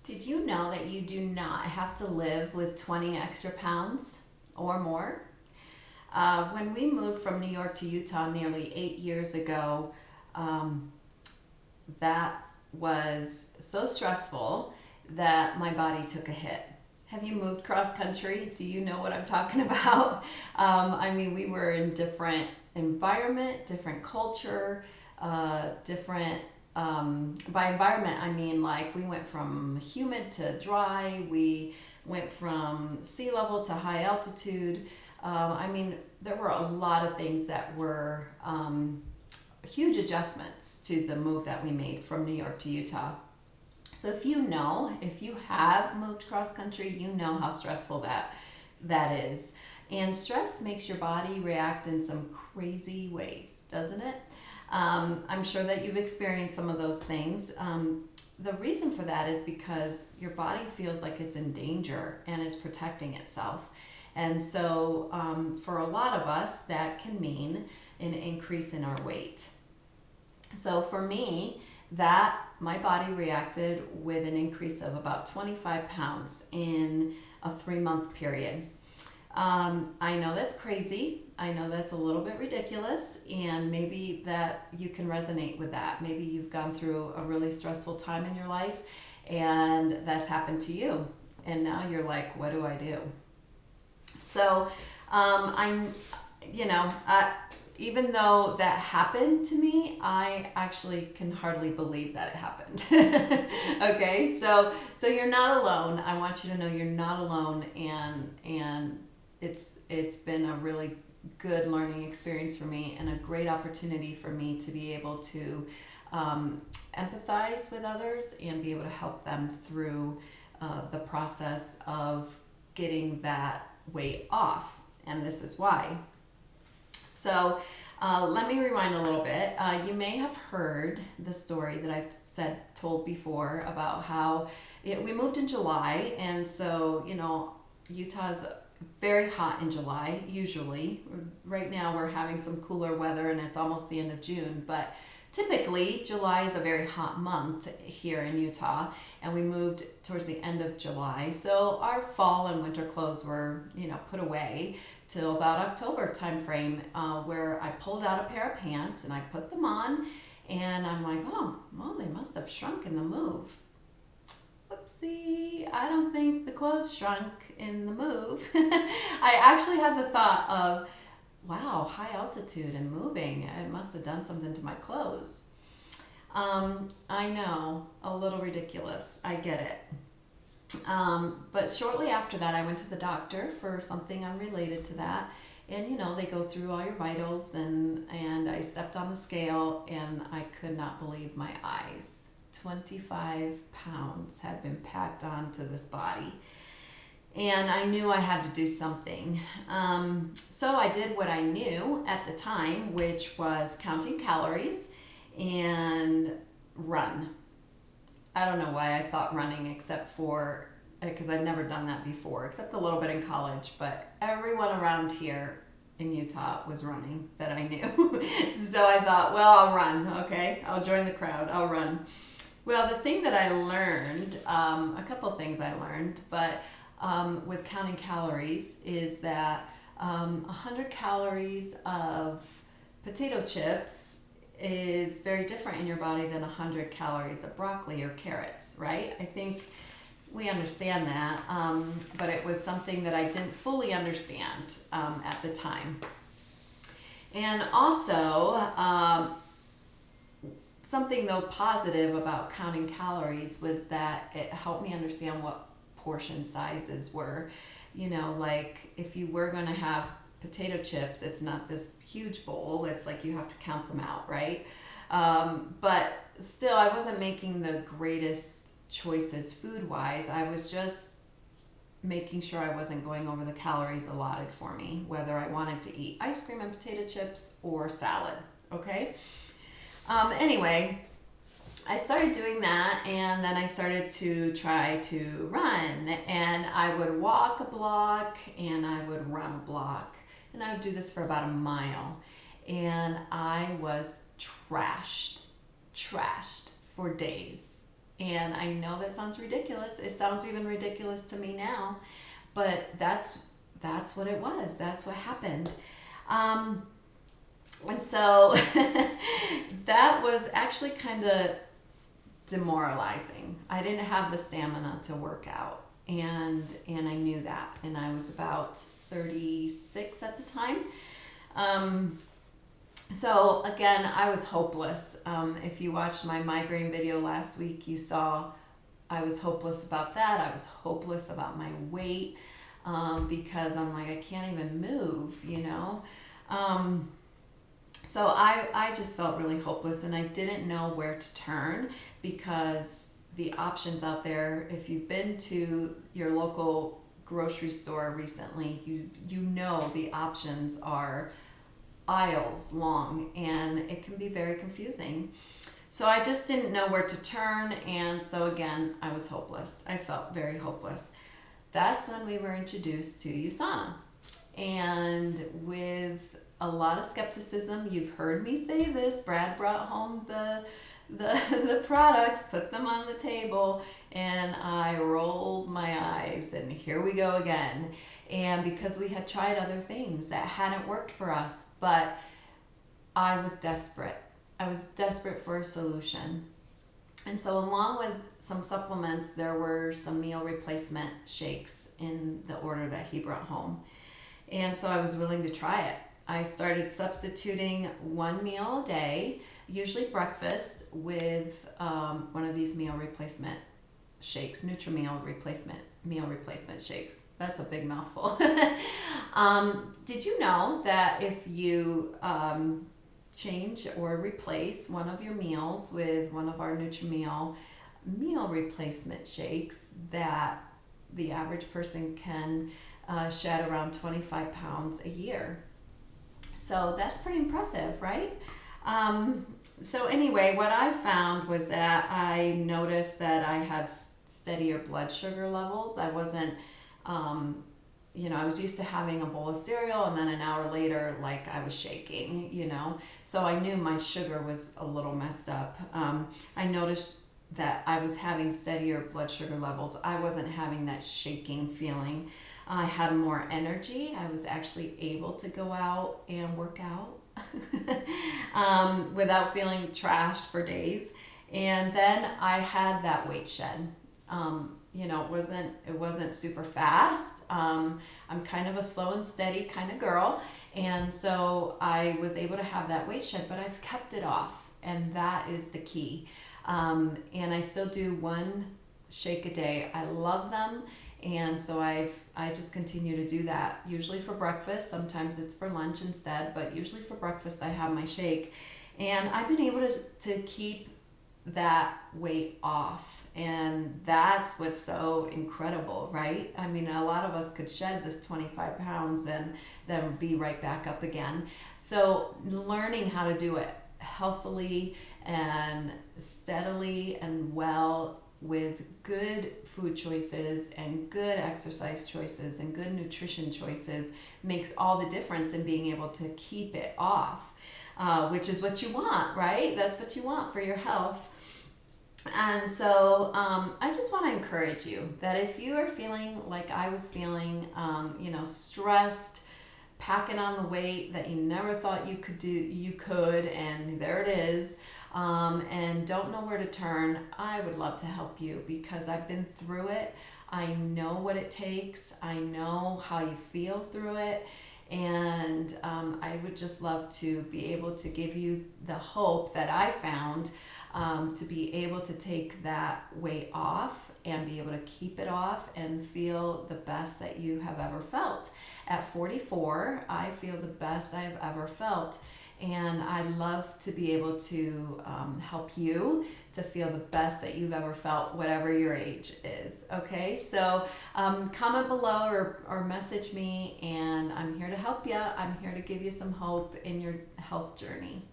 Did you know that you do not have to live with 20 extra pounds or more? When we moved from New York to Utah nearly 8 years ago, um, that was so stressful that my body took a hit. Have you moved cross country? Do you know what I'm talking about? I mean, we were in different environment, different culture, different. By environment, I mean like we went from humid to dry. We went from sea level to high altitude. I mean, there were a lot of things that were huge adjustments to the move that we made from New York to Utah. So if you have moved cross country, you know how stressful that is. And stress makes your body react in some crazy ways, doesn't it? I'm sure that you've experienced some of those things. The reason for that is because your body feels like it's in danger and is protecting itself. And so, for a lot of us, that can mean an increase in our weight. So for me, that my body reacted with an increase of about 25 pounds in a 3 month period. I know that's crazy. I know that's a little bit ridiculous, and maybe that you can resonate with that. Maybe you've gone through a really stressful time in your life, and that's happened to you. And now you're like, what do I do? So, I'm, you know, even though that happened to me, I actually can hardly believe that it happened. Okay, so you're not alone. I want you to know you're not alone, and it's been a really good learning experience for me and a great opportunity for me to be able to empathize with others and be able to help them through the process of getting that weight off. And this is why. So let me rewind a little bit. You may have heard the story that I've told before about how we moved in July, and so Utah's very hot in July. Usually, right now we're having some cooler weather, and it's almost the end of June, but typically, July is a very hot month here in Utah, and we moved towards the end of July. So our fall and winter clothes were, put away till about October timeframe, where I pulled out a pair of pants and I put them on, and I'm like, oh, well, they must have shrunk in the move. Whoopsie, I don't think the clothes shrunk in the move. I actually had the thought of, wow, high altitude and moving, it must have done something to my clothes. I know, a little ridiculous, I get it. But shortly after that, I went to the doctor for something unrelated to that. And they go through all your vitals, and I stepped on the scale, and I could not believe my eyes. 25 pounds had been packed onto this body. And I knew I had to do something. So I did what I knew at the time, which was counting calories and run. I don't know why I thought running, except for, because I'd never done that before, except a little bit in college, but everyone around here in Utah was running that I knew. So I thought, well, I'll run, okay? I'll join the crowd, I'll run. Well, the thing that I learned, a couple things I learned, but with counting calories is that 100 calories of potato chips is very different in your body than 100 calories of broccoli or carrots, right? I think we understand that, but it was something that I didn't fully understand at the time. And also, something though positive about counting calories was that it helped me understand what portion sizes were. Like if you were going to have potato chips, it's not this huge bowl, it's like you have to count them out, right? But still, I wasn't making the greatest choices food wise. I was just making sure I wasn't going over the calories allotted for me, whether I wanted to eat ice cream and potato chips or salad, okay? Anyway, I started doing that, and then I started to try to run, and I would walk a block and I would run a block, and I would do this for about a mile, and I was trashed for days. And I know that sounds ridiculous. It sounds even ridiculous to me now, but that's what it was. That's what happened. And so that was actually kind of demoralizing. I didn't have the stamina to work out, and I knew that. And I was about 36 at the time. So again, I was hopeless. If you watched my migraine video last week, you saw I was hopeless about that. I was hopeless about my weight, because I'm like, I can't even move, you know. So I just felt really hopeless, and I didn't know where to turn, because the options out there, if you've been to your local grocery store recently, you know the options are aisles long, and it can be very confusing. So I just didn't know where to turn, and so again, I was hopeless. I felt very hopeless. That's when we were introduced to USANA. And with a lot of skepticism, you've heard me say this, Brad brought home the products, put them on the table, and I rolled my eyes, and here we go again. And because we had tried other things that hadn't worked for us, but I was desperate. I was desperate for a solution. And so along with some supplements, there were some meal replacement shakes in the order that he brought home. And so I was willing to try it. I started substituting one meal a day, usually breakfast, with one of these meal replacement shakes, meal replacement shakes. That's a big mouthful. Did you know that if you change or replace one of your meals with one of our Nutri-Meal meal replacement shakes, that the average person can shed around 25 pounds a year? So that's pretty impressive, right? So anyway, what I found was that I noticed that I had steadier blood sugar levels. I wasn't, I was used to having a bowl of cereal, and then an hour later, like, I was shaking, So I knew my sugar was a little messed up. I noticed that I was having steadier blood sugar levels. I wasn't having that shaking feeling. I had more energy. I was actually able to go out and work out without feeling trashed for days. And then I had that weight shed. It wasn't super fast. I'm kind of a slow and steady kind of girl. And so I was able to have that weight shed, but I've kept it off. And that is the key. And I still do one shake a day. I love them. And so I just continue to do that, usually for breakfast. Sometimes it's for lunch instead, but usually for breakfast I have my shake. And I've been able to keep that weight off. And that's what's so incredible, right? I mean, a lot of us could shed this 25 pounds and then be right back up again. So learning how to do it healthily and steadily and well, with good food choices and good exercise choices and good nutrition choices, makes all the difference in being able to keep it off, which is what you want, right? That's what you want for your health. And so I just want to encourage you that if you are feeling like I was feeling, stressed, packing on the weight that you never thought you could, and there it is, and don't know where to turn, I would love to help you, because I've been through it. I know what it takes. I know how you feel through it. And I would just love to be able to give you the hope that I found, to be able to take that weight off and be able to keep it off and feel the best that you have ever felt. At 44, I feel the best I've ever felt. And I'd love to be able to help you to feel the best that you've ever felt, whatever your age is. Okay, so comment below or message me, and I'm here to help you. I'm here to give you some hope in your health journey.